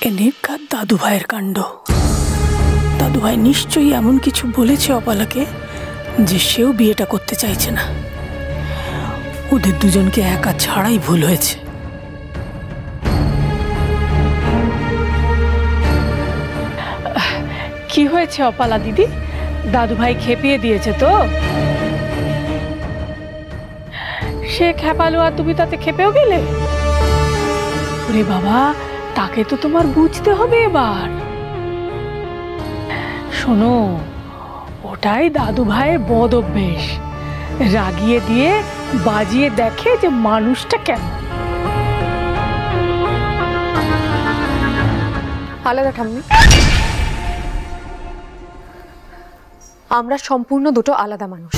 এ নির্ঘাত দাদু ভাইয়ের কাণ্ড। দাদু ভাই নিশ্চয়ই এমন কিছু বলেছে অপালাকে যে সেও বিয়েটা করতে চাইছে না। ওদের দুজনকে একা ছাড়াই ভুল হয়েছে। কি হয়েছে অপালা দিদি? দাদু ভাই খেপিয়ে দিয়েছে তো? সে খেপালো আর তুমি তাতে খেপেও গেলে? ওরে বাবা, তাকে তো তোমার বুঝতে হবে এবার। শোনো, ওটাই দাদু ভাইয়ের বদ অভ্যেস। রাগিয়ে দিয়ে বাজিয়ে দেখে যে মানুষটা কেমন। আলাদা ঠাম্মি, আমরা সম্পূর্ণ দুটো আলাদা মানুষ,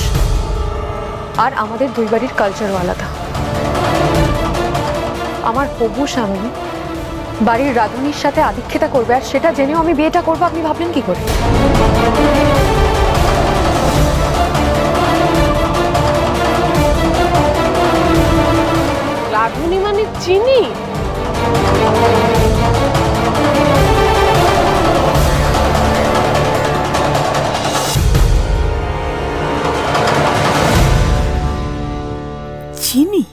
আর আমাদের দুই বাড়ির কালচারও আলাদা। আমার হবু স্বামী বাড়ির রাধুনির সাথে আদিক্ষেতা করবে, আর সেটা জেনেও আমি বিয়েটা করবো, আপনি ভাবলেন কি করে? রাধুনি মানে চিনি? চিনি?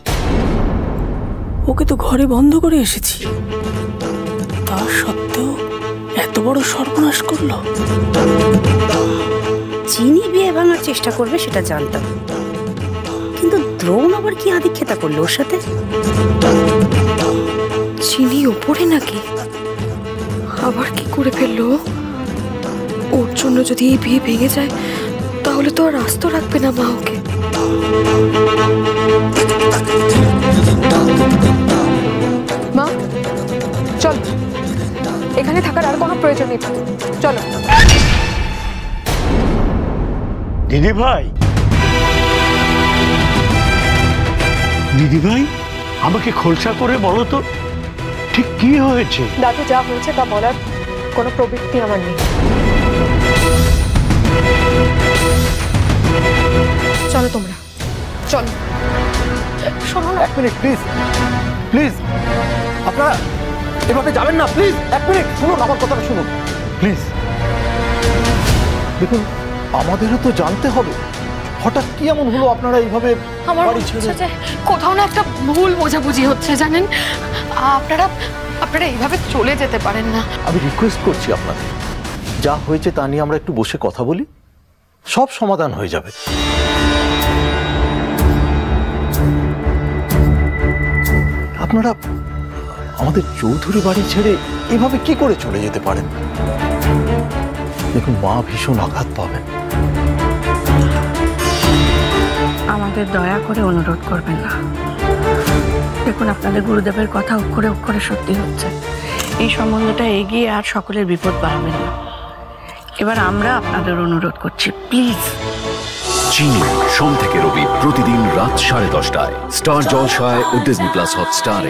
ওকে তো ঘরে বন্ধ করে এসেছি, তা সত্ত্বেও এত বড় সর্বনাশ করলো। চিনি বিয়ে ভাঙার চেষ্টা করবে সেটা জানতাম, কিন্তু দ্রোণ আবার কি আদিক্ষেতা করলো ওর সাথে? চিনি ওপরে নাকি? আবার কি করে ফেললো? ওর জন্য যদি এই বিয়ে ভেঙে যায় তাহলে তো আর আস্ত রাখবে না মা ওকে। মা চল, এখানে থাকার আর কোনো প্রয়োজন নেই, চলো। দিদি ভাই, দিদি ভাই, আমাকে খোলসা করে বলো তো ঠিক কি হয়েছে? দাদু, যা হয়েছে তা বলার কোনো প্রবৃত্তি আমার নেই। চলো তোমরা, চলো। শোনো না, 1 মিনিট প্লিজ, প্লিজ আপনারা এভাবে যাবেন না, প্লিজ 1 মিনিট শুনুন, আমার কথাটা শুনুন প্লিজ। দেখুন, আমাদেরও তো জানতে হবে হঠাৎ কি এমন হলো আপনারা এইভাবে বাড়ি ছেড়ে। কোথাও না একটা ভুল বোঝাবুঝি হচ্ছে জানেন। আপনারা এইভাবে চলে যেতে পারেন না। আমি রিকোয়েস্ট করছি আপনাদের, যা হয়েছে তা নিয়ে আমরা একটু বসে কথা বলি, সব সমাধান হয়ে যাবে। আপনারা আমাদের চৌধুরী বাড়ি ছেড়ে এভাবে কি করে চলে যেতে পারেন? দেখুন, মা ভীষণ আঘাত পাবেন। আমাদের দয়া করে অনুরোধ করবেন না। দেখুন, আপনাদের গুরুদেবের কথা অক্ষরে অক্ষরে সত্যি হচ্ছে। এই সম্বন্ধটা এগিয়ে আর সকলের বিপদ বাড়াবেন না। এবার আমরা আপনাদের অনুরোধ করছি, প্লিজ। চিনি, সোম থেকে রবি প্রতিদিন রাত 10:30টায় স্টার জলসায় ও ডিজনি প্লাস হটস্টারে।